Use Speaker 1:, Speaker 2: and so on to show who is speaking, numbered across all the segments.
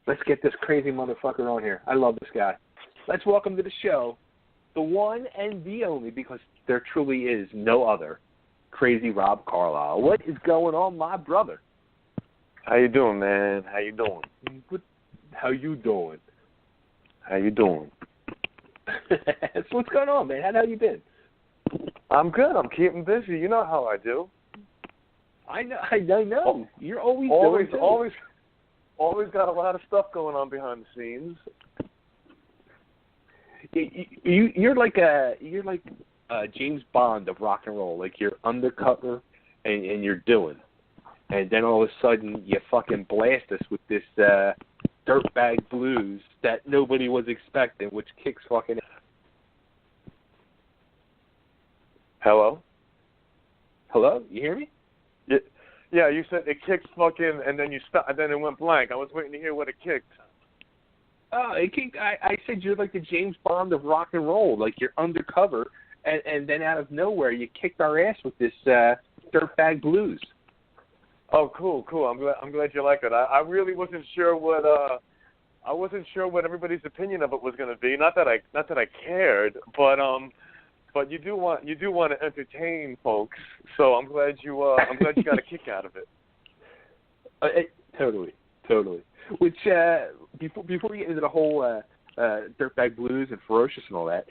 Speaker 1: Let's get this crazy motherfucker on here. I love this guy. Let's welcome to the show the one and the only, because there truly is no other, Crazy Rob Carlyle. What is going on, my brother?
Speaker 2: How you doing, man? How you doing?
Speaker 1: How you doing?
Speaker 2: How you doing?
Speaker 1: So what's going on, man? How you been?
Speaker 2: I'm good. I'm keeping busy. You know how I do.
Speaker 1: I know. You're always doing too.
Speaker 2: Always got a lot of stuff going on behind the scenes.
Speaker 1: You're like James Bond of rock and roll. Like, you're undercover and you're doing, and then all of a sudden you fucking blast us with this DIrtbag Blues that nobody was expecting, which kicks fucking. Hello, you hear me?
Speaker 2: Yeah, you said it kicks fucking, and then you stopped, and then it went blank. I was waiting to hear what it kicked.
Speaker 1: Oh, it kicked. I said you're like the James Bond of rock and roll. Like, you're undercover, and then out of nowhere you kicked our ass with this DIrtbag Blues.
Speaker 2: Oh, cool. I'm glad you like it. I really wasn't sure what everybody's opinion of it was going to be. Not that I cared, but you do want to entertain folks. So I'm glad you got a kick out of it.
Speaker 1: Totally. Which before we get into the whole DIrtbag Blues and Ferocious and all that,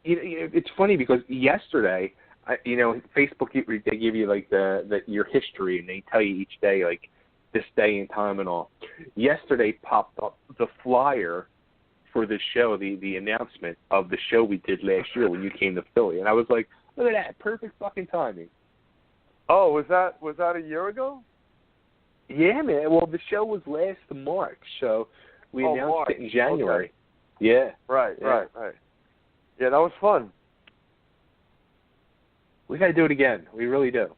Speaker 1: it's funny because yesterday, Facebook, they give you like your history, and they tell you each day, like, this day and time and all. Yesterday popped up the flyer for the show, the announcement of the show we did last year when you came to Philly, and I was like, look at that, perfect fucking timing.
Speaker 2: Oh, was that a year ago?
Speaker 1: Yeah, man. Well, the show was last March, so we announced it in January.
Speaker 2: Okay.
Speaker 1: Yeah.
Speaker 2: Right. Yeah, that was fun.
Speaker 1: We got to do it again. We really do.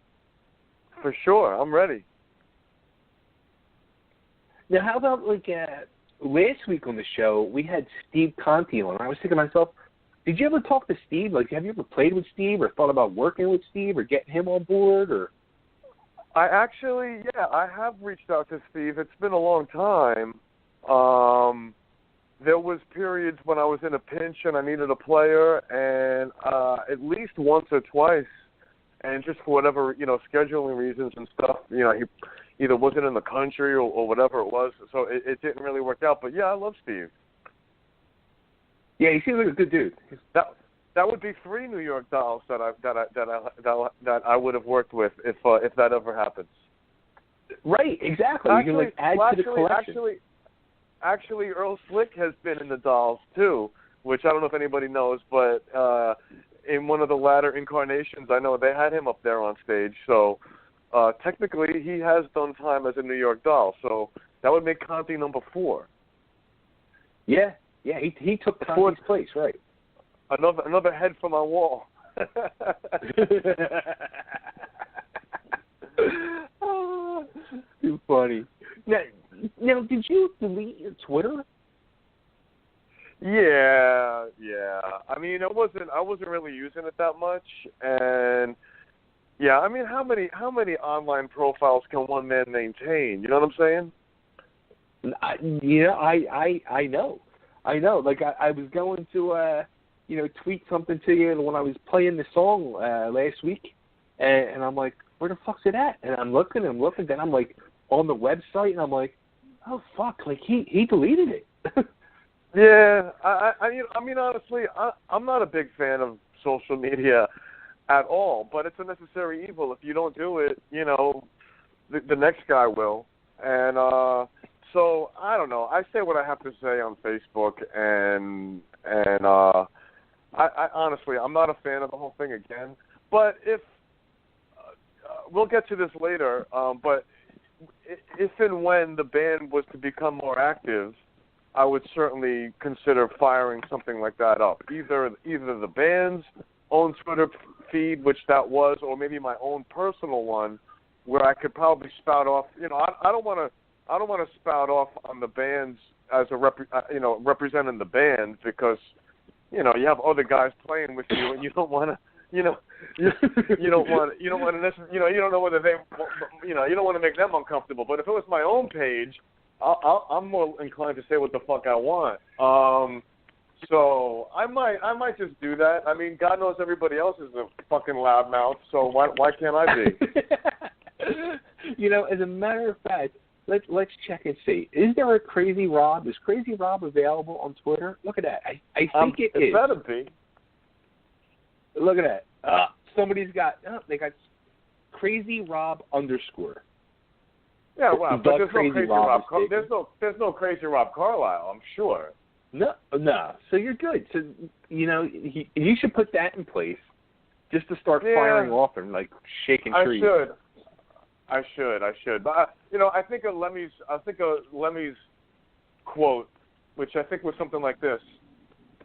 Speaker 2: For sure. I'm ready.
Speaker 1: Now, how about, like, last week on the show, we had Steve Conti on. I was thinking to myself, did you ever talk to Steve? Like, have you ever played with Steve or thought about working with Steve or getting him on board? Or
Speaker 2: I have reached out to Steve. It's been a long time. There was periods when I was in a pinch and I needed a player, and at least once or twice, and just for whatever, scheduling reasons and stuff, he either wasn't in the country or whatever it was, so it didn't really work out. But yeah, I love Steve.
Speaker 1: Yeah, he seems like a good dude.
Speaker 2: That would be 3 New York Dolls that I would have worked with if that ever happens.
Speaker 1: Right, exactly. You can, like, add to the collection.
Speaker 2: Actually, Earl Slick has been in the Dolls too, which I don't know if anybody knows, but in one of the latter incarnations, I know they had him up there on stage. So technically, he has done time as a New York Doll. So that would make Conti number 4.
Speaker 1: Yeah, he took Conti's place, right?
Speaker 2: Another head from my wall.
Speaker 1: Too funny. Now, did you delete your Twitter?
Speaker 2: Yeah. I mean, I wasn't really using it that much, and yeah, I mean, how many online profiles can one man maintain? You know what I'm saying?
Speaker 1: I know. Like, I was going to tweet something to you when I was playing the song last week, and I'm like, where the fuck's it at? And I'm looking, then I'm like on the website, and I'm like, oh fuck, like he deleted it.
Speaker 2: Yeah, I mean, honestly, I'm not a big fan of social media at all, but it's a necessary evil. If you don't do it, the next guy will. And so I don't know. I say what I have to say on Facebook, and I honestly, I'm not a fan of the whole thing again. But if we'll get to this later, but if and when the band was to become more active, I would certainly consider firing something like that up. Either the band's own Twitter feed, which that was, or maybe my own personal one, where I could probably spout off. I don't want to spout off on the bands as representing the band, because you have other guys playing with you, and you don't want to. You don't want to you don't know whether they, you don't want to make them uncomfortable. But if it was my own page, I'm more inclined to say what the fuck I want. So I might just do that. I mean, God knows everybody else is a fucking loudmouth, so why can't I be?
Speaker 1: You know, as a matter of fact, let's check and see. Is there a Crazy Rob? Is Crazy Rob available on Twitter? Look at that. I think it is.
Speaker 2: It better be.
Speaker 1: Look at that. Somebody's got. They got Crazy Rob _.
Speaker 2: Yeah, wow. But there's no Crazy Rob. There's no Crazy Rob Carlyle, I'm sure.
Speaker 1: No. So you're good. So you know, you should put that in place, just to start firing off and like shaking trees. I should. But you know, I think of Lemmy's quote, which I think was something like this: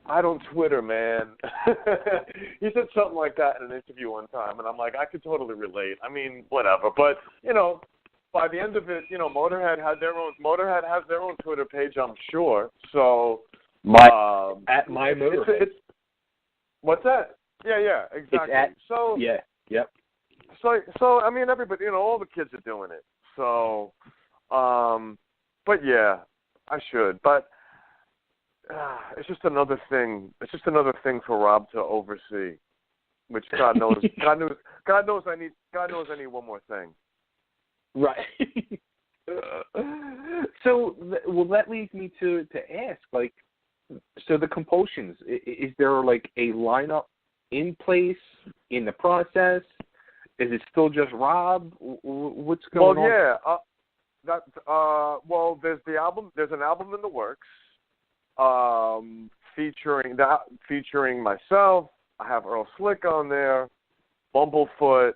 Speaker 1: "I don't Twitter, man." He said something like that in an interview one time, and I'm like, I could totally relate. I mean, whatever. But you know, by the end of it, you know, Motorhead has their own Twitter page, I'm sure. So at my Motorhead.
Speaker 2: What's that? Yeah, exactly.
Speaker 1: Yep.
Speaker 2: So I mean, everybody, you know, all the kids are doing it. So, but yeah, I should. But it's just another thing. It's just another thing for Rob to oversee, which God knows. God knows I need one more thing.
Speaker 1: Right. So, well, that leads me to ask, like, so the Compulsions, is there like a lineup in place, in the process? Is it still just Rob? What's going on?
Speaker 2: Well, there's the album. There's an album in the works, featuring myself. I have Earl Slick on there, Bumblefoot.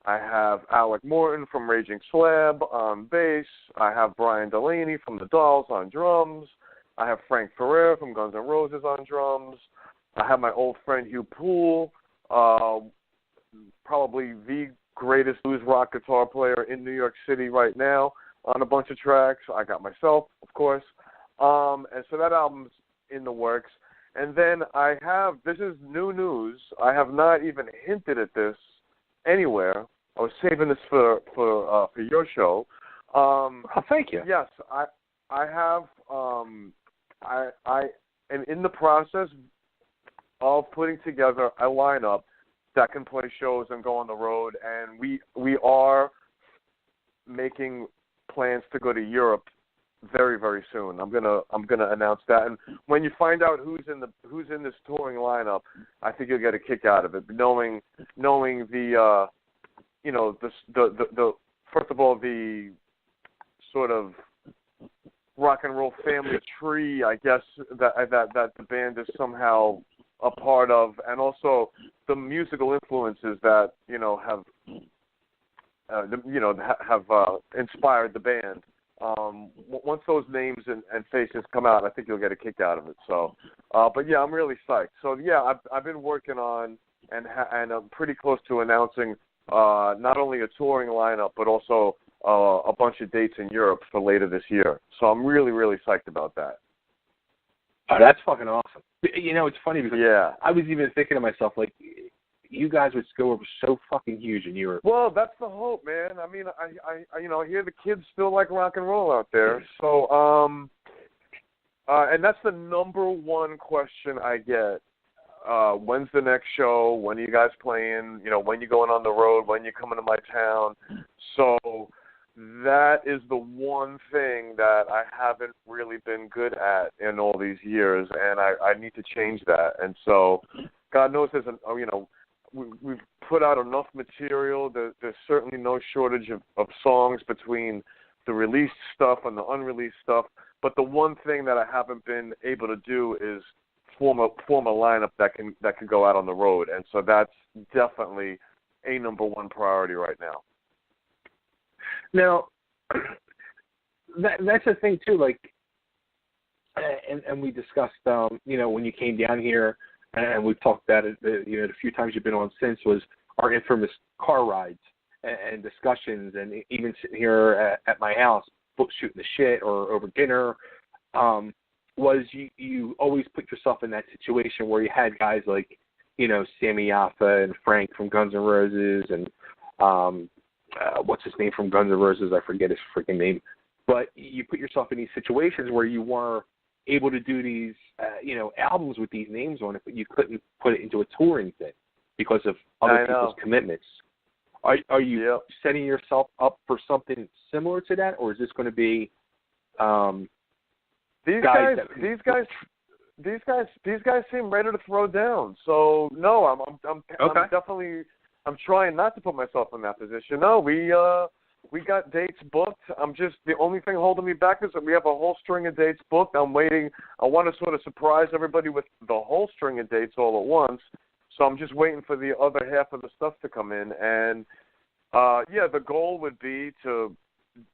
Speaker 2: I have Alec Morton from Raging Slab on bass. I have Brian Delaney from The Dolls on drums. I have Frank Ferrer from Guns N' Roses on drums. I have my old friend Hugh Poole, probably the greatest blues rock guitar player in New York City right now, on a bunch of tracks. I got myself, of course. And so that album's in the works. And then this is new news. I have not even hinted at this anywhere. I was saving this for your show.
Speaker 1: Thank you.
Speaker 2: Yes, I have. I am in the process of putting together a lineup that can play shows and go on the road, and we are making plans to go to Europe very, very soon. I'm gonna announce that, and when you find out who's in this touring lineup, I think you'll get a kick out of it. Knowing the you know, the first of all, the sort of rock and roll family tree, I guess, that the band is somehow a part of, and also the musical influences that have inspired the band. Once those names and faces come out, I think you'll get a kick out of it. So, but yeah, I'm really psyched. So yeah, I've been working on and I'm pretty close to announcing not only a touring lineup but also a bunch of dates in Europe for later this year. So I'm really, really psyched about that.
Speaker 1: Oh, that's fucking awesome. You know, it's funny because
Speaker 2: yeah.
Speaker 1: I was even thinking to myself, like, you guys would go over so fucking huge in Europe.
Speaker 2: Well, that's the hope, man. I mean, I hear the kids still like rock and roll out there. So, and that's the number one question I get. When's the next show? When are you guys playing? When you going on the road? When you coming to my town? So that is the one thing that I haven't really been good at in all these years, and I need to change that. And so, God knows we've put out enough material. There's certainly no shortage of songs between the released stuff and the unreleased stuff. But the one thing that I haven't been able to do is form a lineup that can go out on the road. And so that's definitely a number one priority right now.
Speaker 1: Now, that's the thing too. Like, and we discussed, when you came down here. And we've talked about it, the few times you've been on since, was our infamous car rides and discussions, and even sitting here at my house, shooting the shit or over dinner, was you always put yourself in that situation where you had guys like, Sammy Yaffa and Frank from Guns N' Roses, and what's his name from Guns N' Roses? I forget his freaking name. but you put yourself in these situations where you were able to do these, albums with these names on it, but you couldn't put it into a touring thing because of other people's commitments. Are you setting yourself up for something similar to that, or is this going to be
Speaker 2: these guys seem ready to throw down? So no, I'm definitely trying not to put myself in that position. No, we got dates booked. The only thing holding me back is that we have a whole string of dates booked. I'm waiting. I want to sort of surprise everybody with the whole string of dates all at once. So I'm just waiting for the other half of the stuff to come in. And, the goal would be to,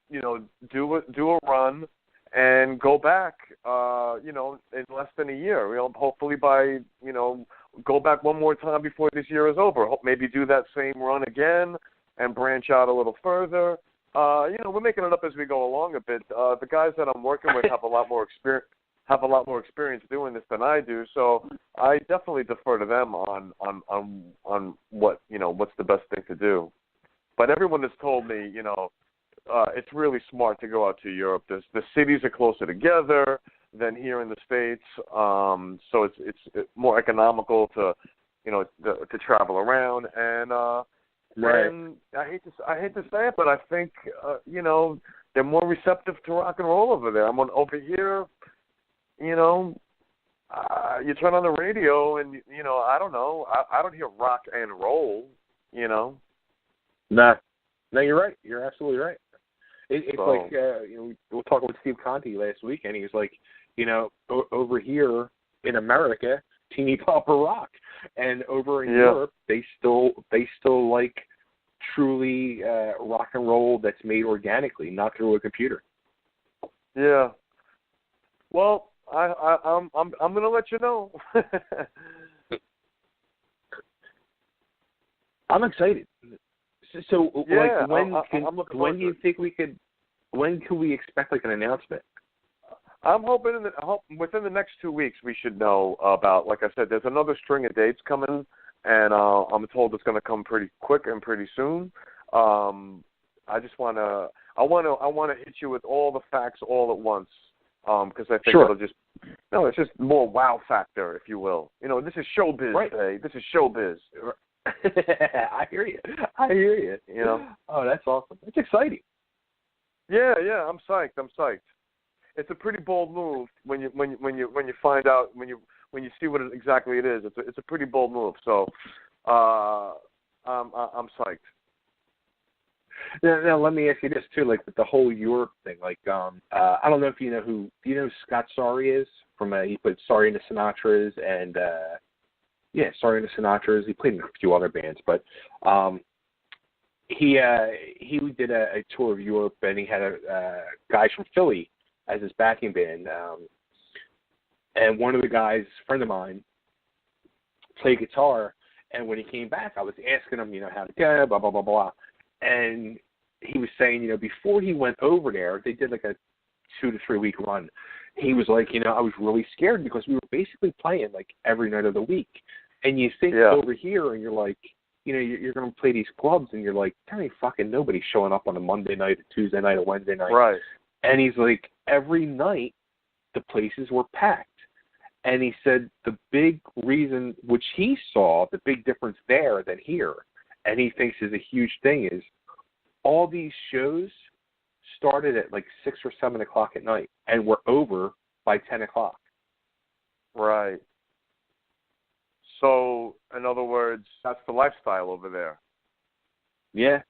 Speaker 2: do a run and go back, in less than a year. Hopefully by, go back one more time before this year is over. Maybe do that same run again and branch out a little further. We're making it up as we go along a bit. The guys that I'm working with have a lot more experience doing this than I do, so I definitely defer to them on what what's the best thing to do. But everyone has told me it's really smart to go out to Europe. The cities are closer together than here in the States, so it's more economical to travel around and.
Speaker 1: Right.
Speaker 2: And I hate to say it, but I think they're more receptive to rock and roll over there. Over here, you turn on the radio and I don't know, I don't hear rock and roll.
Speaker 1: No, you're right. You're absolutely right. It's like we were talking with Steve Conti last week, and he was like, over here in America, teeny popper rock. And over in Europe, they still like truly rock and roll that's made organically, not through a computer.
Speaker 2: Yeah. Well, I'm going to let you know.
Speaker 1: I'm excited. So when do you think we could? When can we expect like an announcement?
Speaker 2: I'm hoping within the next 2 weeks we should know about. Like I said, there's another string of dates coming, and I'm told it's going to come pretty quick and pretty soon. I want to hit you with all the facts all at once, because I think it'll just it's just more wow factor, if you will. This is showbiz,
Speaker 1: right?
Speaker 2: Hey, this is showbiz.
Speaker 1: I hear you. Oh, that's awesome. It's exciting.
Speaker 2: Yeah, I'm psyched. It's a pretty bold move when you find out when you see what exactly it is. It's a pretty bold move. So I'm psyched.
Speaker 1: Now let me ask you this too, like with the whole Europe thing. Like I don't know if you know who Scott Sorry is from he played Sorry and the Sinatras and Sorry and the Sinatras. He played in a few other bands, but he did a tour of Europe, and he had guys from Philly as his backing band, and one of the guys, a friend of mine, played guitar, and when he came back, I was asking him, how to go, blah, blah, blah, blah, and he was saying, before he went over there, they did like a 2 to 3 week run. He was like, I was really scared because we were basically playing like every night of the week, and you think over here, and you're like, you're going to play these clubs, and you're like, there ain't fucking nobody showing up on a Monday night, a Tuesday night, a Wednesday night.
Speaker 2: Right.
Speaker 1: And he's like, every night the places were packed. And he said the big reason, which he saw, the big difference there than here, and he thinks is a huge thing, is all these shows started at like 6 or 7 o'clock at night and were over by 10 o'clock.
Speaker 2: Right. So, in other words, that's the lifestyle over there.
Speaker 1: Yeah.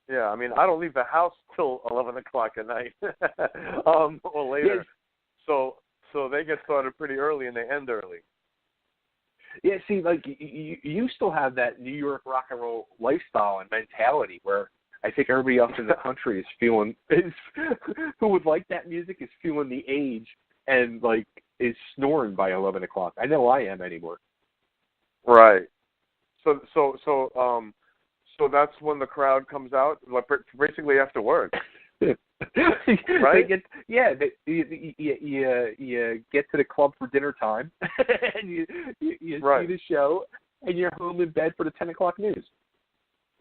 Speaker 2: Yeah, I mean, I don't leave the house till 11 o'clock at night or later.
Speaker 1: Yes.
Speaker 2: So they get started pretty early and they end early.
Speaker 1: Yeah, see, like, you still have that New York rock and roll lifestyle and mentality where I think everybody else in the country who would like that music is feeling the age and, like, is snoring by 11 o'clock. I know I am anymore.
Speaker 2: Right. So that's when the crowd comes out, like basically after work. Right? You get to the club for dinner time, and you see the show, and you're home in bed for the 10 o'clock news.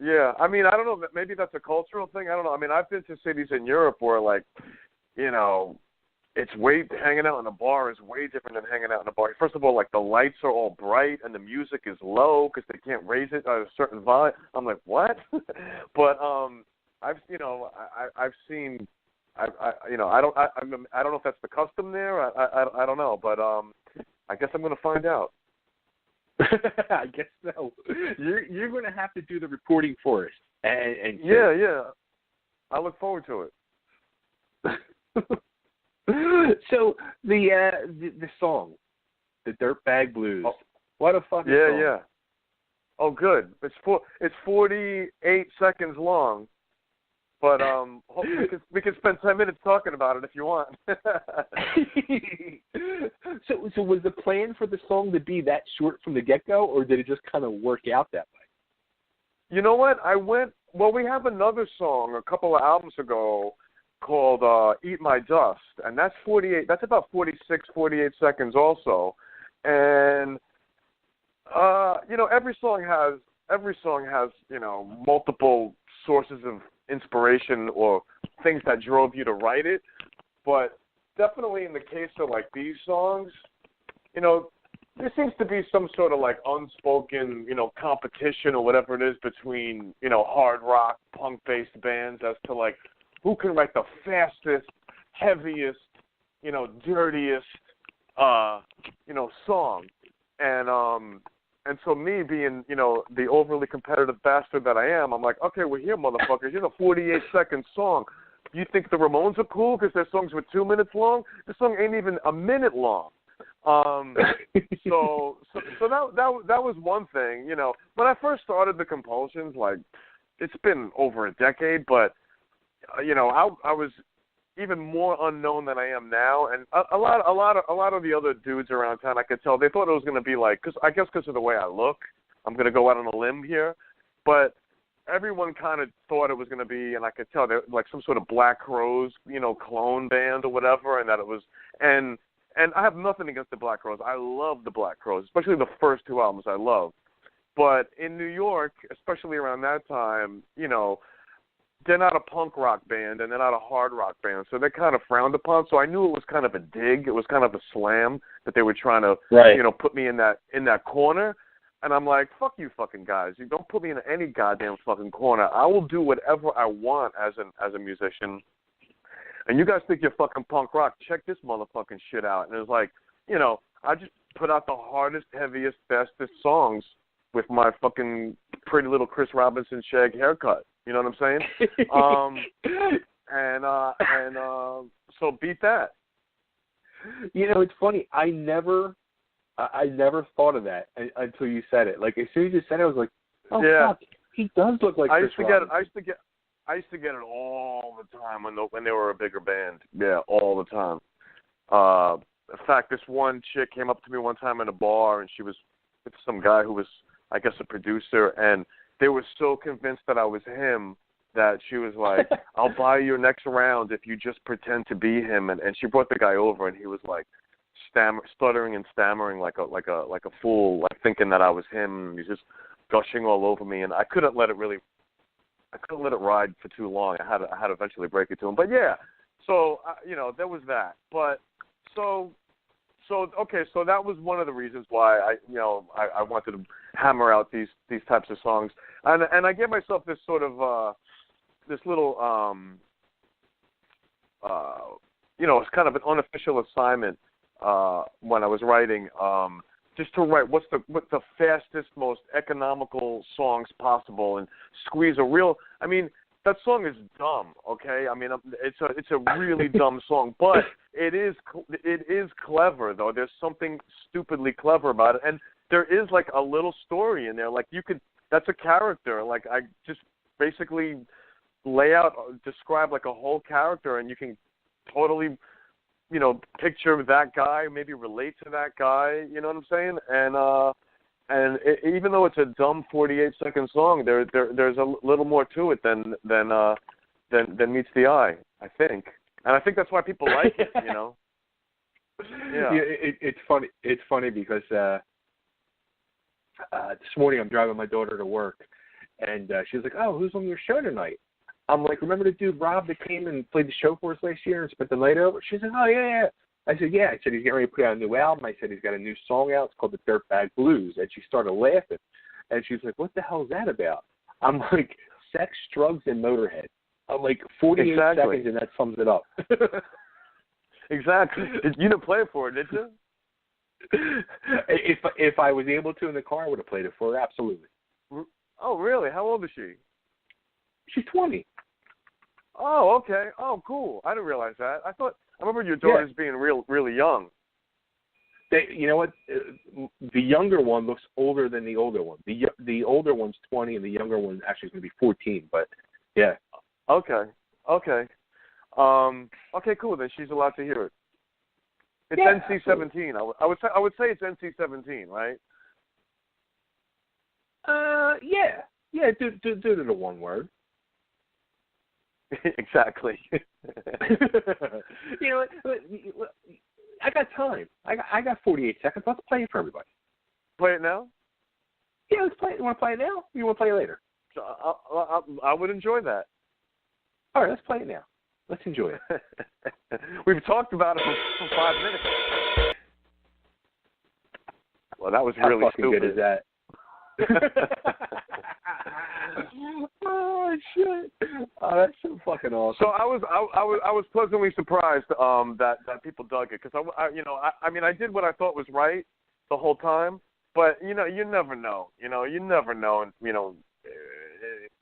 Speaker 2: Yeah, I mean, I don't know. Maybe that's a cultural thing. I don't know. I mean, I've been to cities in Europe where, like, you know, it's hanging out in a bar is way different than hanging out in a bar. First of all, like, the lights are all bright and the music is low because they can't raise it at a certain volume. I'm like, what? But I've seen. I don't know if that's the custom there. I don't know, but I guess I'm going to find out.
Speaker 1: I guess so. You're going to have to do the reporting for us. And
Speaker 2: yeah. I look forward to it.
Speaker 1: So the song, the Dirtbag Blues. Oh, what a fucking song.
Speaker 2: Yeah. Oh, good. It's 48 seconds long, but hopefully we can spend 10 minutes talking about it if you want.
Speaker 1: So was the plan for the song to be that short from the get-go, or did it just kind of work out that way?
Speaker 2: You know what? We have another song a couple of albums ago called Eat My Dust, and that's 48. That's about 46, 48 seconds also. And every song has multiple sources of inspiration or things that drove you to write it. But definitely in the case of like these songs, there seems to be some sort of like unspoken, competition or whatever it is between, hard rock, punk-based bands as to like who can write the fastest, heaviest, dirtiest, song. And so me being, the overly competitive bastard that I am, I'm like, okay, we're here, motherfuckers. Here's a 48-second song. You think the Ramones are cool because their songs were 2 minutes long? This song ain't even a minute long. So that was one thing. When I first started the Compulsions, like, it's been over a decade, but I was even more unknown than I am now, and a lot of the other dudes around town, I could tell they thought it was going to be like, because of the way I look, I'm going to go out on a limb here, but everyone kind of thought it was going to be, and I could tell they're like some sort of Black Crowes, clone band or whatever, and that it was, and I have nothing against the Black Crowes. I love the Black Crowes, especially the first two albums I love. But in New York, especially around that time, they're not a punk rock band and they're not a hard rock band, so they're kind of frowned upon. So I knew it was kind of a dig. It was kind of a slam that they were trying to, put me in that corner. And I'm like, fuck you fucking guys. You don't put me in any goddamn fucking corner. I will do whatever I want as a musician. And you guys think you're fucking punk rock. Check this motherfucking shit out. And it was like, I just put out the hardest, heaviest, fastest songs with my fucking pretty little Chris Robinson shag haircut. You know what I'm saying? So beat that.
Speaker 1: It's funny. I never thought of that until you said it. Like, as soon as you said it, I was like, oh, yeah. Fuck, he does look like Chris Robinson.
Speaker 2: I used to get it all the time when they were a bigger band. Yeah, all the time. In fact, this one chick came up to me one time in a bar, and she was with some guy who was, I guess, a producer, and they were so convinced that I was him that she was like, I'll buy your next round if you just pretend to be him. And she brought the guy over, and he was like stuttering and stammering like a fool, like thinking that I was him. And he's just gushing all over me, and I couldn't let it ride for too long. I had to eventually break it to him. But yeah, so there was that. But so that was one of the reasons why I wanted to hammer out these types of songs, and I gave myself this sort of this little it's kind of an unofficial assignment when I was writing, just to write what's the fastest, most economical songs possible, and squeeze a real. I mean, that song is dumb, okay? I mean, it's a really dumb song, but it is clever though. There's something stupidly clever about it, and there is like a little story in there. Like that's a character. Like I just basically describe like a whole character, and you can totally, picture that guy, maybe relate to that guy. You know what I'm saying? And even though it's a dumb 48-second song, there's a little more to it than meets the eye, I think. And I think that's why people like it, Yeah.
Speaker 1: It's funny. It's funny because this morning I'm driving my daughter to work, And she was like, oh, who's on your show tonight? I'm like, remember the dude Rob that came and played the show for us last year and spent the night over? She's like, oh, yeah. I said, yeah. I said, he's getting ready to put out a new album. I said, he's got a new song out. It's called the Dirtbag Blues. And she started laughing. And she's like, what the hell is that about? I'm like, sex, drugs, and Motorhead. I'm like, 48 seconds, and that sums it up.
Speaker 2: Exactly. You didn't play it for her, did you?
Speaker 1: If I was able to in the car, I would have played it for her, absolutely.
Speaker 2: Oh, really? How old is she?
Speaker 1: She's 20.
Speaker 2: Oh, okay. Oh, cool. I didn't realize that. I remember your daughters being really young.
Speaker 1: You know what? The younger one looks older than the older one. The older one's 20, and the younger one actually is going to be 14. But yeah. Okay. Okay, cool. Then she's allowed to hear it. It's NC-17. I would say it's NC-17, right? Yeah. Do the one word.
Speaker 2: Exactly.
Speaker 1: You know what? I got time. I got 48 seconds. Let's play it for everybody.
Speaker 2: Play it now?
Speaker 1: Yeah, let's play it. You want to play it now? Or you want to play it later?
Speaker 2: I would enjoy that.
Speaker 1: All right, let's play it now. Let's enjoy it.
Speaker 2: We've talked about it for 5 minutes. Well, that was really stupid.
Speaker 1: How fucking good is that? Oh shit! Oh, that's so fucking awesome.
Speaker 2: So I was pleasantly surprised that people dug it, because I did what I thought was right the whole time, but you never know. You never know, and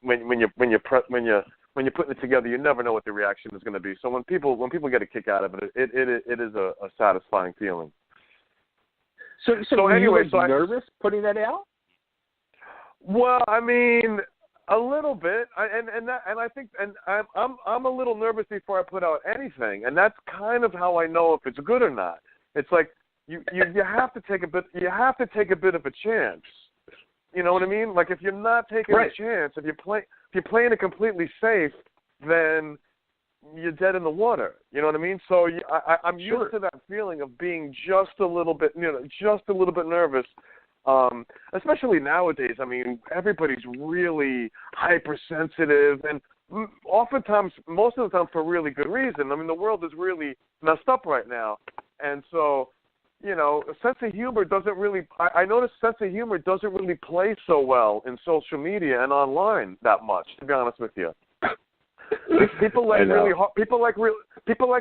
Speaker 2: when you're putting it together, you never know what the reaction is going to be. So when people get a kick out of it, it is a satisfying feeling.
Speaker 1: So anyway, you nervous putting that out?
Speaker 2: Well, I mean, a little bit, I think I'm a little nervous before I put out anything, and that's kind of how I know if it's good or not. It's like you have to take a bit of a chance. You know what I mean? Like, if you're not taking a chance, if you're playing it completely safe, then you're dead in the water. You know what I mean? So I'm used to that feeling of being just a little bit nervous. Especially nowadays. I mean, everybody's really hypersensitive, and oftentimes, most of the time, for really good reason. I mean, the world is really messed up right now, and so, a sense of humor doesn't really. I notice sense of humor doesn't really play so well in social media and online that much. To be honest with you, people like really hard. People like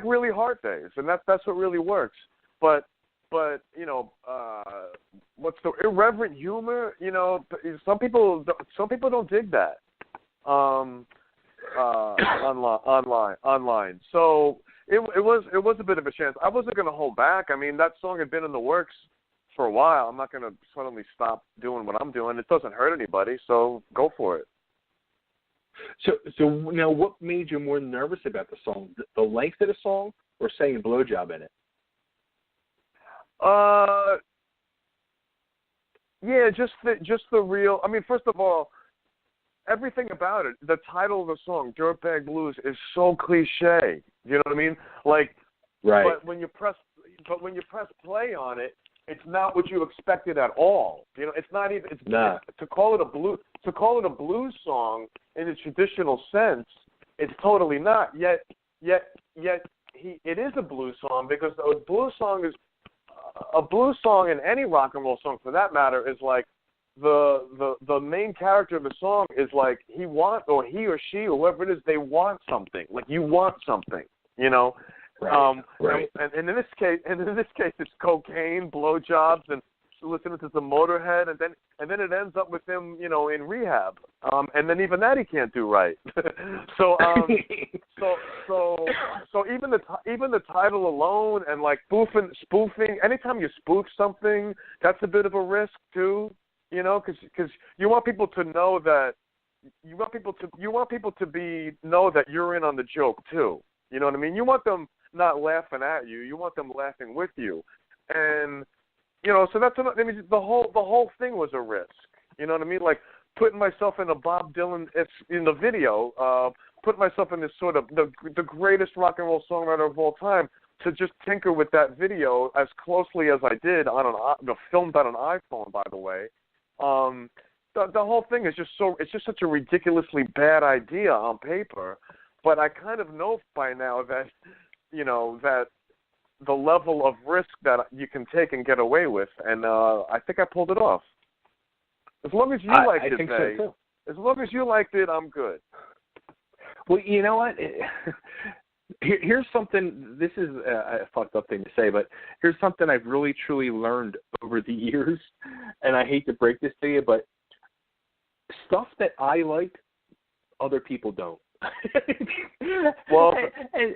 Speaker 2: really hard days, and that's what really works. But what's the irreverent humor? Some people don't dig that online. So it was a bit of a chance. I wasn't going to hold back. I mean, that song had been in the works for a while. I'm not going to suddenly stop doing what I'm doing. It doesn't hurt anybody, so go for it.
Speaker 1: So now, what made you more nervous about the song? The length of the song, or saying blowjob in it?
Speaker 2: Yeah, just the real. I mean, first of all, everything about it. The title of the song, "Dirtbag Blues," is so cliche. You know what I mean? Like,
Speaker 1: right.
Speaker 2: But when you press play on it, it's not what you expected at all. It's not even. To call it a blues song in the traditional sense, it's totally not. Yet, it is a blues song, because a blues song is. A blues song, and any rock and roll song for that matter, is like the main character of the song is like he or she or whoever it is, they want something. Like, you want something,
Speaker 1: Right. Right.
Speaker 2: And in this case, it's cocaine, blowjobs, and listening to some Motorhead, and then it ends up with him, in rehab, and then even that he can't do right. So even the title alone, and like spoofing. Anytime you spoof something, that's a bit of a risk too, because you want people to know that know that you're in on the joke too. You know what I mean? You want them not laughing at you. You want them laughing with you, and. So that's. I mean, the whole thing was a risk. You know what I mean? Like, putting myself in a Bob Dylan. It's in the video. Putting myself in this sort of the greatest rock and roll songwriter of all time, to just tinker with that video as closely as I did on filmed on an iPhone, by the way. the whole thing is it's just such a ridiculously bad idea on paper, but I kind of know by now that, that the level of risk that you can take and get away with, and I think I pulled it off. As long as you liked it,
Speaker 1: think so too.
Speaker 2: As long as you liked it, I'm good.
Speaker 1: Well, you know what? Here's something. This is a fucked up thing to say, but here's something I've really truly learned over the years, and I hate to break this to you, but stuff that I like, other people don't.
Speaker 2: Well,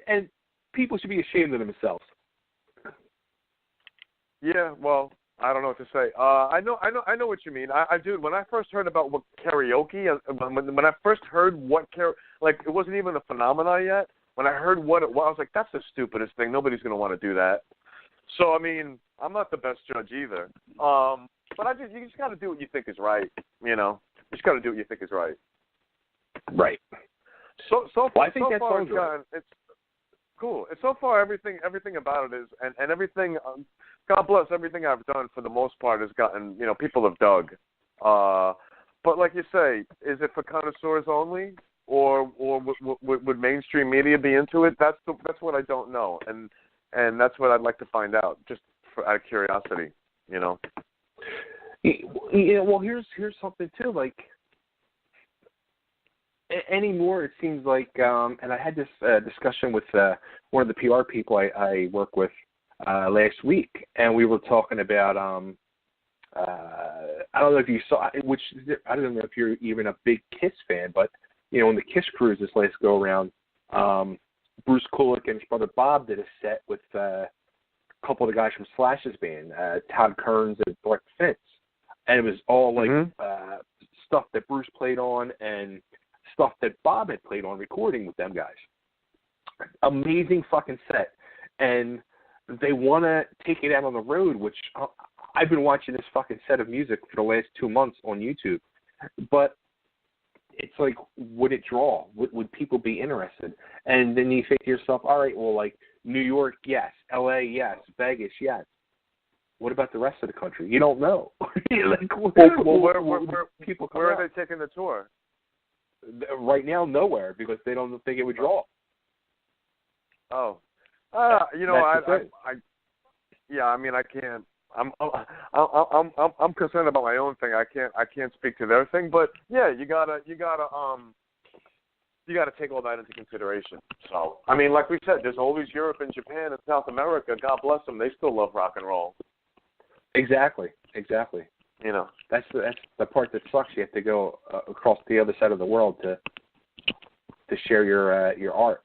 Speaker 1: and people should be ashamed of themselves.
Speaker 2: Yeah, well, I don't know what to say. I know what you mean. I do. When I first heard about what karaoke, when I first heard what it wasn't even a phenomenon yet. When I heard what it was, I was like, that's the stupidest thing. Nobody's going to want to do that. So, I mean, I'm not the best judge either. But you just got to do what you think is right. You just got to do what you think is right.
Speaker 1: Right.
Speaker 2: So
Speaker 1: well, I think that's
Speaker 2: far,
Speaker 1: all
Speaker 2: it's cool. And so far, everything about it is, and everything. God bless everything I've done for the most part has gotten. People have dug. But like you say, is it for connoisseurs only, or would mainstream media be into it? That's what I don't know, and that's what I'd like to find out, just out of curiosity.
Speaker 1: Well, here's something too. Like anymore, it seems like, and I had this discussion with one of the PR people I work with last week, and we were talking about I don't know if you saw, I don't know if you're even a big Kiss fan, but in the Kiss cruise this last go around, Bruce Kulick and his brother Bob did a set with a couple of the guys from Slash's band, Todd Kearns and Brett Fitz, and it was all like stuff that Bruce played on and stuff that Bob had played on recording with them guys. Amazing fucking set, and they want to take it out on the road, which I've been watching this fucking set of music for the last 2 months on YouTube, but it's like, would it draw? Would people be interested? And then you think to yourself, all right, well, like New York, yes. L.A., yes. Vegas, yes. What about the rest of the country? You don't know.
Speaker 2: Where are they taking the tour?
Speaker 1: Right now, nowhere, because they don't think it would draw.
Speaker 2: Oh, I can't. I'm concerned about my own thing. I can't speak to their thing, but yeah, you gotta take all that into consideration. So, I mean, like we said, there's always Europe and Japan and South America. God bless them. They still love rock and roll. Exactly.
Speaker 1: That's the part that sucks. You have to go across the other side of the world to share your art.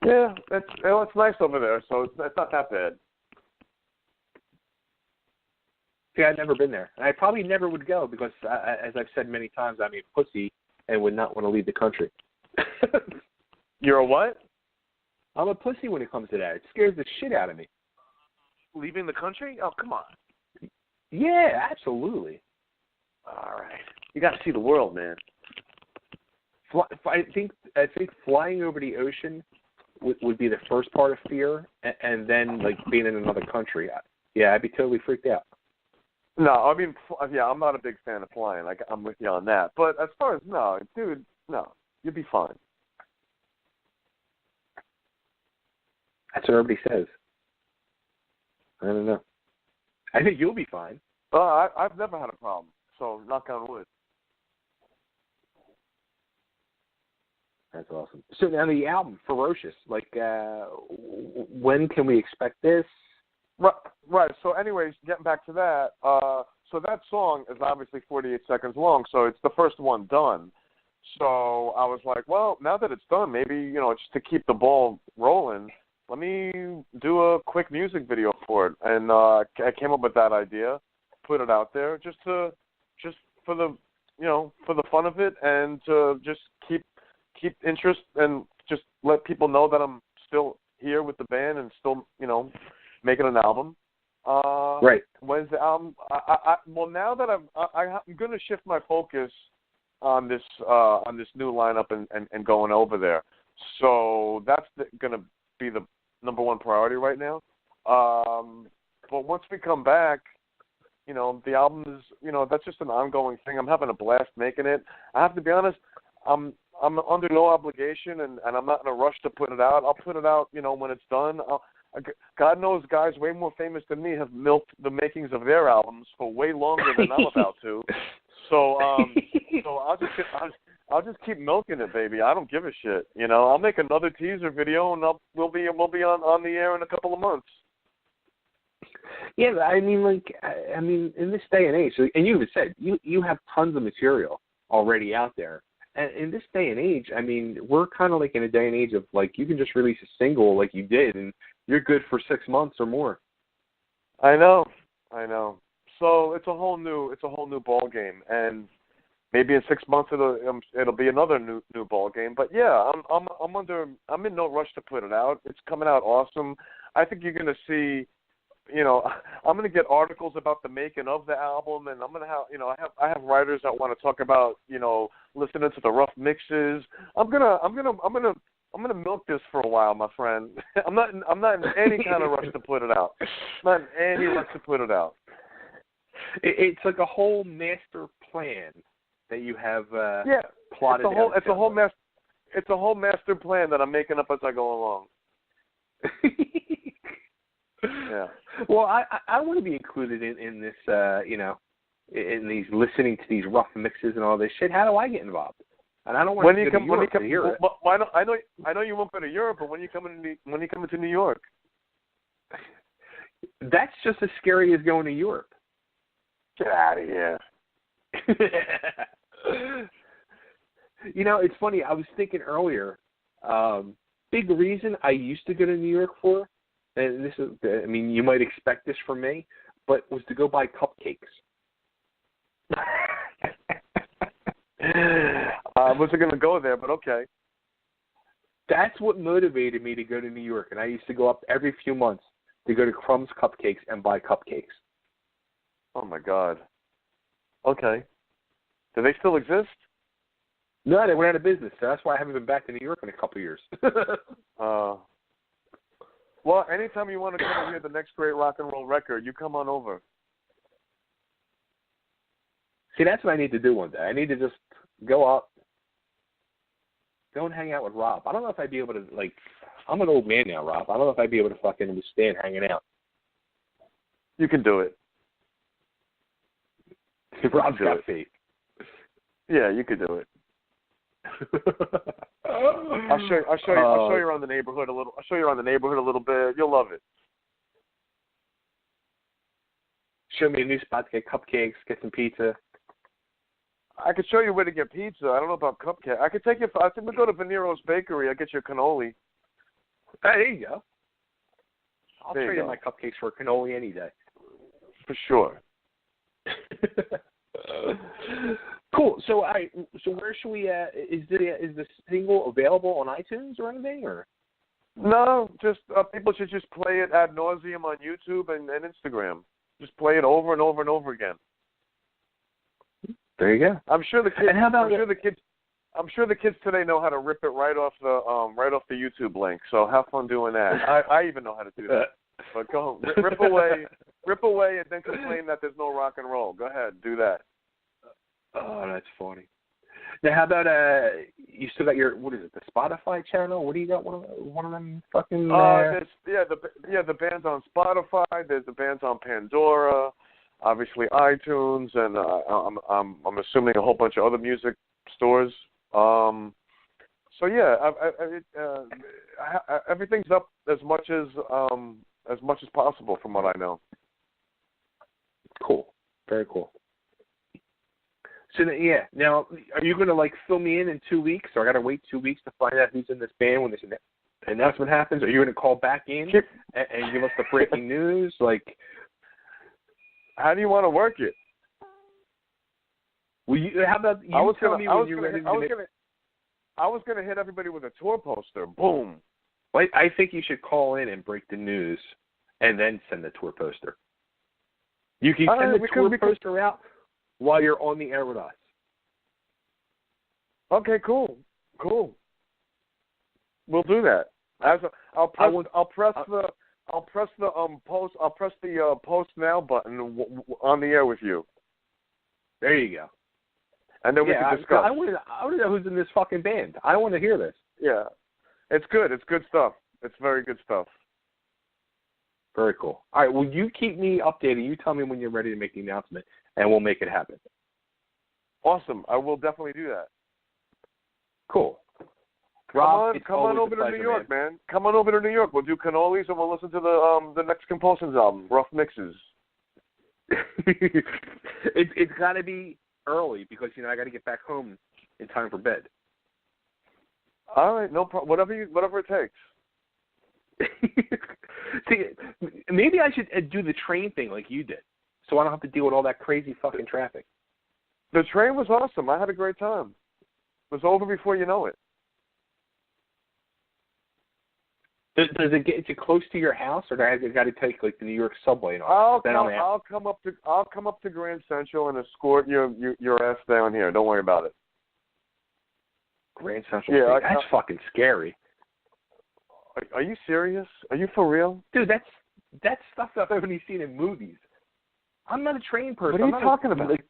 Speaker 2: Yeah, it's nice over there, so it's not that bad.
Speaker 1: See, I've never been there. And I probably never would go because, as I've said many times, I'm a pussy and would not want to leave the country.
Speaker 2: You're a what?
Speaker 1: I'm a pussy when it comes to that. It scares the shit out of me.
Speaker 2: Leaving the country? Oh, come on.
Speaker 1: Yeah, absolutely.
Speaker 2: All right. You got to see the world, man.
Speaker 1: I think flying over the ocean would be the first part of fear, and then like being in another country. Yeah, I'd be totally freaked out.
Speaker 2: No, I mean, yeah, I'm not a big fan of flying. Like, I'm with you on that. But as far as no, you'll be fine.
Speaker 1: That's what everybody says. I don't know. I think you'll be fine.
Speaker 2: I've never had a problem. So knock on wood.
Speaker 1: That's awesome. So now the album, Ferocious, like, when can we expect this?
Speaker 2: Right. So anyways, getting back to that, so that song is obviously 48 seconds long, so it's the first one done. So I was like, well, now that it's done, maybe, just to keep the ball rolling, let me do a quick music video for it. And I came up with that idea, put it out there just for the fun of it, and to just keep interest and just let people know that I'm still here with the band and still, making an album.
Speaker 1: Right.
Speaker 2: When's the album? Well, now that I'm going to shift my focus on this new lineup and going over there. So that's going to be the number one priority right now. But once we come back, the album is, that's just an ongoing thing. I'm having a blast making it. I have to be honest, I'm under no obligation, and I'm not in a rush to put it out. I'll put it out, when it's done. God knows guys way more famous than me have milked the makings of their albums for way longer than I'm about to. So I'll just keep milking it, baby. I don't give a shit. I'll make another teaser video, and we'll be on the air in a couple of months.
Speaker 1: Yeah, I mean, in this day and age, and you even said you have tons of material already out there. And in this day and age, I mean, we're kind of like in a day and age of like you can just release a single like you did, and you're good for 6 months or more.
Speaker 2: I know. So it's a whole new ball game, and maybe in 6 months it'll be another new ball game. But yeah, I'm in no rush to put it out. It's coming out awesome. I think you're gonna see. I'm going to get articles about the making of the album, and I'm going to have, I have writers that want to talk about, listening to the rough mixes. I'm going to milk this for a while, my friend. I'm not in any kind of rush to put it out. I'm not in any rush to put it out.
Speaker 1: It's like a whole master plan that you have plotted.
Speaker 2: It's a whole master plan that I'm making up as I go along. Yeah.
Speaker 1: Well, I want to be included in this, in these listening to these rough mixes and all this shit. How do I get involved? And I don't want to go to Europe to hear it.
Speaker 2: Why not? I know you won't go to Europe, but when you coming to New York?
Speaker 1: That's just as scary as going to Europe.
Speaker 2: Get out of here.
Speaker 1: It's funny. I was thinking earlier. Big reason I used to go to New York for. And this is, you might expect this from me, but was to go buy cupcakes.
Speaker 2: I wasn't going to go there, but okay.
Speaker 1: That's what motivated me to go to New York, and I used to go up every few months to go to Crumb's Cupcakes and buy cupcakes.
Speaker 2: Oh, my God. Okay. Do they still exist?
Speaker 1: No, they went out of business, so that's why I haven't been back to New York in a couple of years.
Speaker 2: Well, anytime you want to come and hear the next great rock and roll record, you come on over.
Speaker 1: See, that's what I need to do one day. I need to just go up, go and hang out with Rob. I don't know if I'd be able to, I'm an old man now, Rob. I don't know if I'd be able to fucking withstand hanging out.
Speaker 2: You can do it.
Speaker 1: Rob's got faith.
Speaker 2: Yeah, you could do it. I'll show you around the neighborhood a little. I'll show you around the neighborhood a little bit. You'll love it.
Speaker 1: Show me a new spot to get cupcakes, get some pizza.
Speaker 2: I could show you where to get pizza. I don't know about cupcakes. I could take you. I think we go to Venero's Bakery. I'll get you a cannoli.
Speaker 1: There you go. I'll trade in my cupcakes for a cannoli any day.
Speaker 2: For sure.
Speaker 1: Cool. So, where should we? Is the single available on iTunes or anything, or?
Speaker 2: No, just people should just play it ad nauseum on YouTube and Instagram. Just play it over and over and over again.
Speaker 1: There you go.
Speaker 2: I'm sure the kids. And how about I'm sure the kids today know how to rip it right off the YouTube link. So have fun doing that. I even know how to do that. But go rip away, and then complain that there's no rock and roll. Go ahead, do that.
Speaker 1: Oh, that's funny. Now, how about you still got your, what is it, the Spotify channel? What do you got? One of them fucking.
Speaker 2: The band's on Spotify. There's the band's on Pandora, obviously iTunes, and I'm assuming a whole bunch of other music stores. So yeah, everything's up as much as possible from what I know.
Speaker 1: Cool. Very cool. So now are you going to fill me in 2 weeks, or I got to wait 2 weeks to find out who's in this band when this announcement happens? Are you going to call back in and give us the breaking news?
Speaker 2: How do you want to work it?
Speaker 1: How about you tell me when you're ready to make...
Speaker 2: I was going to hit everybody with a tour poster. Boom.
Speaker 1: I think you should call in and break the news and then send the tour poster. You can send the tour poster out while you're on the air with us.
Speaker 2: Okay, cool. We'll do that. I'll press I'll press the post. I'll press the post now button on the air with you.
Speaker 1: There you go.
Speaker 2: And then we can discuss.
Speaker 1: I want to know who's in this fucking band. I want to hear this.
Speaker 2: Yeah, it's good. It's good stuff. It's very good stuff.
Speaker 1: Very cool. All right, well, you keep me updated. You tell me when you're ready to make the announcement, and we'll make it happen.
Speaker 2: Awesome. I will definitely do that.
Speaker 1: Cool. Rob,
Speaker 2: come on over to New York, man. Come on over to New York. We'll do cannolis and we'll listen to the next Compulsions album, Rough Mixes.
Speaker 1: It's got to be early because I got to get back home in time for bed.
Speaker 2: All right, no problem. Whatever it takes.
Speaker 1: See, maybe I should do the train thing like you did, so I don't have to deal with all that crazy fucking traffic.
Speaker 2: The train was awesome. I had a great time. It was over before you know it.
Speaker 1: Does it get close to your house, or do I got to take like the New York subway and all?
Speaker 2: I'll come up to Grand Central and escort your ass down here. Don't worry about it.
Speaker 1: Grand Central. Yeah, that's fucking scary.
Speaker 2: Are you serious? Are you for real,
Speaker 1: dude? That's stuff that I've only seen in movies. I'm not a train person.
Speaker 2: What are you talking about?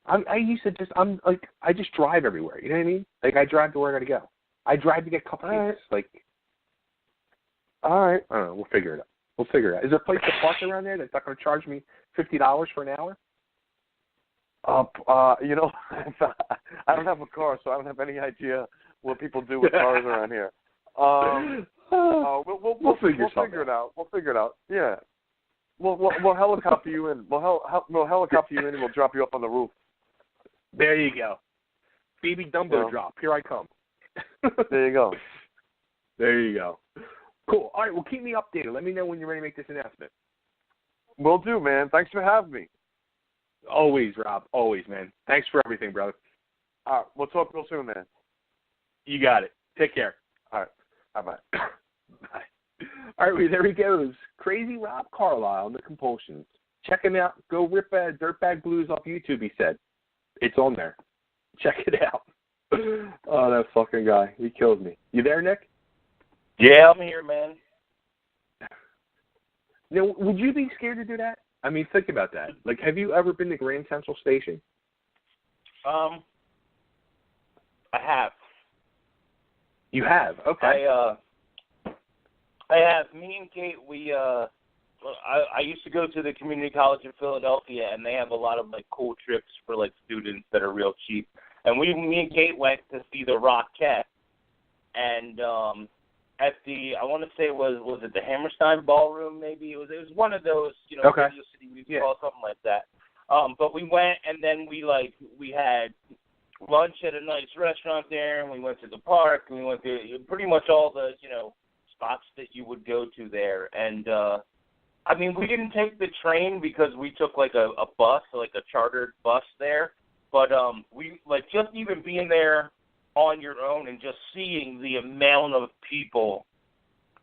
Speaker 1: I just drive everywhere. You know what I mean? Like I drive to where I got to go. I drive to get cupcakes.
Speaker 2: All right.
Speaker 1: I don't know. We'll figure it out. Is there a place to park around there that's not going to charge me $50 for an hour?
Speaker 2: I don't have a car, so I don't have any idea what people do with cars around here. We'll figure it out. We'll figure it out. Yeah. We'll helicopter you in. We'll helicopter you in, and we'll drop you up on the roof.
Speaker 1: There you go. Baby Dumbo drop. Here I come.
Speaker 2: There you go.
Speaker 1: There you go. Cool. All right, well, keep me updated. Let me know when you're ready to make this announcement.
Speaker 2: Will do, man. Thanks for having me.
Speaker 1: Always, Rob. Always, man. Thanks for everything, brother.
Speaker 2: All right. We'll talk real soon, man.
Speaker 1: You got it. Take care.
Speaker 2: All right. Bye-bye.
Speaker 1: Bye. All right, there he goes. Crazy Rob Carlyle and the Compulsions. Check him out. Go rip DIrtbag Blues off YouTube, he said. It's on there. Check it out. Oh, that fucking guy. He killed me. You there, Nick?
Speaker 3: Yeah, I'm here, man.
Speaker 1: Now, would you be scared to do that? I mean, think about that. Like, have you ever been to Grand Central Station?
Speaker 3: I have.
Speaker 1: You have? Okay.
Speaker 3: I have. Me and Kate, I used to go to the community college in Philadelphia, and they have a lot of cool trips for students that are real cheap. And me and Kate went to see the Rockette, and at I want to say was it the Hammerstein Ballroom? Maybe it was one of those
Speaker 1: okay.
Speaker 3: Radio City Music Hall, something like that. But we went, and then we had lunch at a nice restaurant there, and we went to the park, and we went to pretty much all the spots that you would go to there. And we didn't take the train because we took a bus, a chartered bus there. But we just even being there on your own and just seeing the amount of people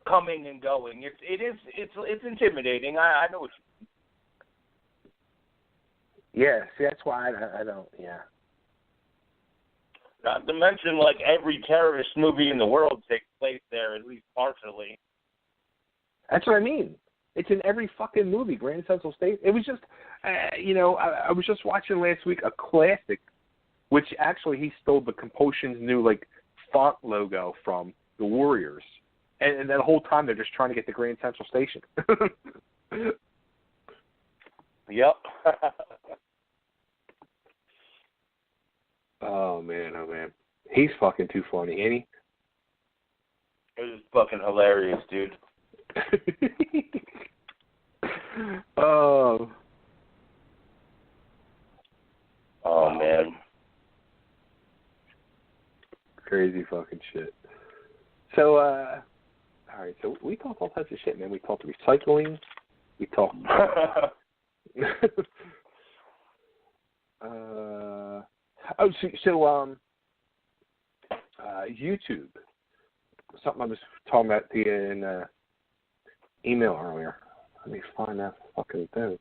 Speaker 3: coming and going, it's intimidating. I know what you
Speaker 1: mean. Yeah, see, that's why I don't. Yeah.
Speaker 3: Not to mention, every terrorist movie in the world takes place there, at least partially.
Speaker 1: That's what I mean. It's in every fucking movie, Grand Central Station. It was just, I was just watching last week a classic, which actually he stole the Compulsions' new, font logo from the Warriors. And the whole time they're just trying to get to Grand Central Station.
Speaker 3: Yep.
Speaker 1: Oh, man. He's fucking too funny, ain't he?
Speaker 3: It was fucking hilarious, dude.
Speaker 1: Oh,
Speaker 3: man.
Speaker 1: Crazy fucking shit. So, all right, so we talked all types of shit, man. We talked recycling. We talked YouTube. Something I was talking about to you in email earlier. Let me find that fucking thing.